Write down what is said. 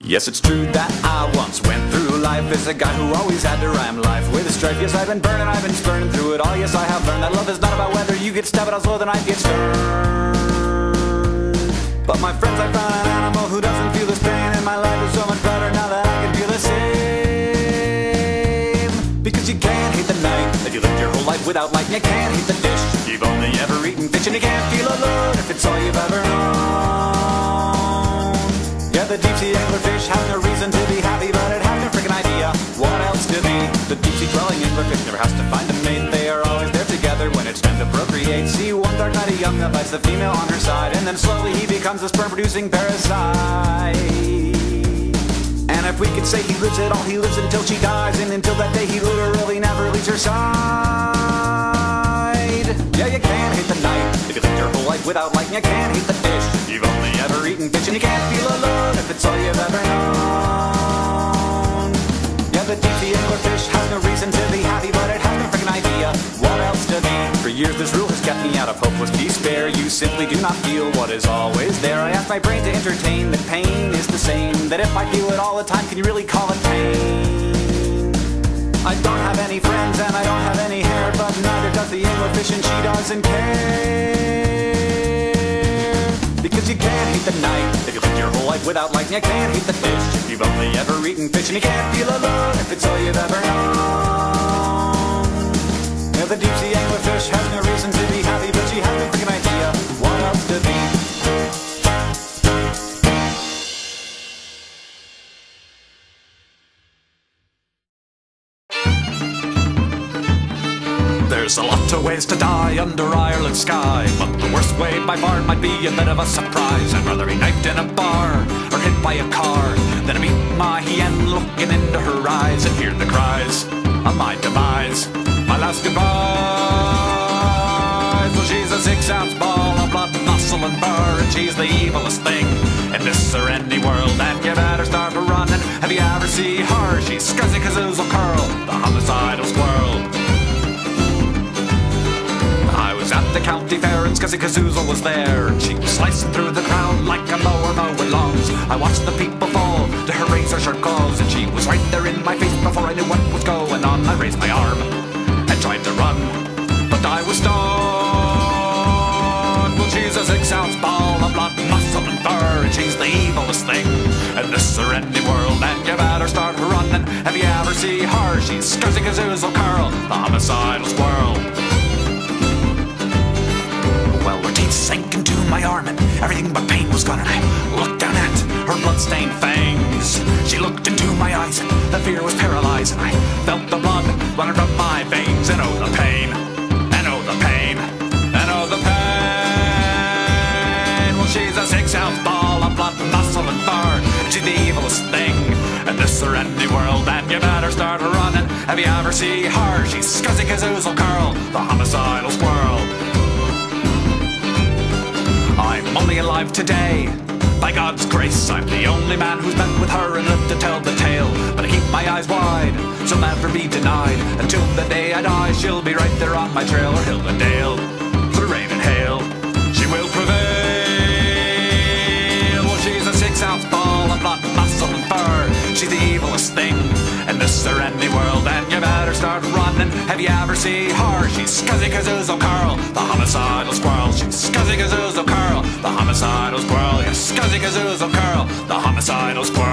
Yes, it's true that I once went through life as a guy who always had to rhyme life with a strife. Yes, I've been burning, I've been spurning through it all. Yes, I have learned that love is not about whether you get stabbed as low the knife gets turned. But my friends, I found an animal who doesn't feel this pain, and my life is so much better now that I can feel the same. Because you can't hate the night if you lived your whole life without light, and you can't hate the dish you've only ever eaten fish, and you can't feel alone if it's all you've ever known. Yeah, the deep-sea anglerfish has no reason to be happy, but it has no freaking idea what else to be. The deep-sea dwelling anglerfish never has to find a mate. They are always there together when it's time to procreate. See, one dark night a young that bites the female on her side, and then slowly he becomes a sperm-producing parasite. And if we could say he lives at all, he lives until she dies, and until that day he literally never leaves her side. Yeah, you can't hate the night if you lived your whole life without light, and you can't hate the dish you've only ever eaten fish, and you can't feel alone if it's all you've ever known. Yeah, the deep-sea anglerfish has no reason to be happy, but it has no freaking idea what else to be. For years this rule has kept me out of hopeless despair. You simply do not feel what is always there. I ask my brain to entertain that pain is the same, that if I feel it all the time, can you really call it pain? I don't have any friends and I don't have any hair, but neither does the anglerfish, and she doesn't care. Because you can't hate the night if you lived your whole life without light, and you can't hate the dish if you've only ever eaten fish, and you can't feel alone if it's all you've ever known. Yeah, the deep-sea anglerfish has no reason to be happy, but she has no freaking idea what else to be. There's a lot of ways to die under Ireland's sky, but the worst way by far might be a bit of a surprise. I'd rather be knifed in a bar or hit by a car than to meet my hen looking into her eyes and hear the cries of my demise, my last goodbyes. Well, she's a 6-ounce ball of blood, muscle and fur, and she's the evilest thing in this or any world, and you better start running. Have you ever seen her? She's Scuzzy, Kizoozle, curl, the homicidal squirrel. I was at the county fair and Scuzzy Kizoozle was there, and she was slicing through the crowd like a mower mowing lawns. I watched the people fall to her razor-sharp claws, and she was right there in my face before I knew what was going on. I raised my arm and tried to run, but I was stunned. Well, she's a 6-ounce ball of blood, muscle and fur, and she's the evilest thing in this or any world, and you better start running. Have you ever seen her? She's Scuzzy Kizoozle, curl, the homicidal squirrel. Well, her teeth sank into my arm and everything but pain was gone, and I looked down at her blood-stained fangs. She looked into my eyes and the fear was paralyzed, and I felt the blood running from my veins. And oh, the pain, and oh, the pain, and oh, the pain. Well, she's a 6-ounce ball of blood, muscle and fur, and she's the evilest thing in this or any world, and you better start running. Have you ever seen her? She's Scuzzy Kizoozle, curl, the homicidal squirrel. I'm only alive today, by God's grace. I'm the only man who's met with her and lived to tell the tale, but I keep my eyes wide, she'll never be denied. Until the day I die, she'll be right there on my trail, or hill and dale, through rain and hail, she will prevail. Well, she's a 6-ounce ball of blood, muscle and fur, she's the evilest thing in this or any world, and you better start running. Have you ever seen her? She's Scuzzy Kizoozle, curl, the homicidal squirrel. She's Scuzzy Kizoozle, curl, the homicidal squirrel. Yes, Scuzzy Kizoozle, curl, the homicidal squirrel.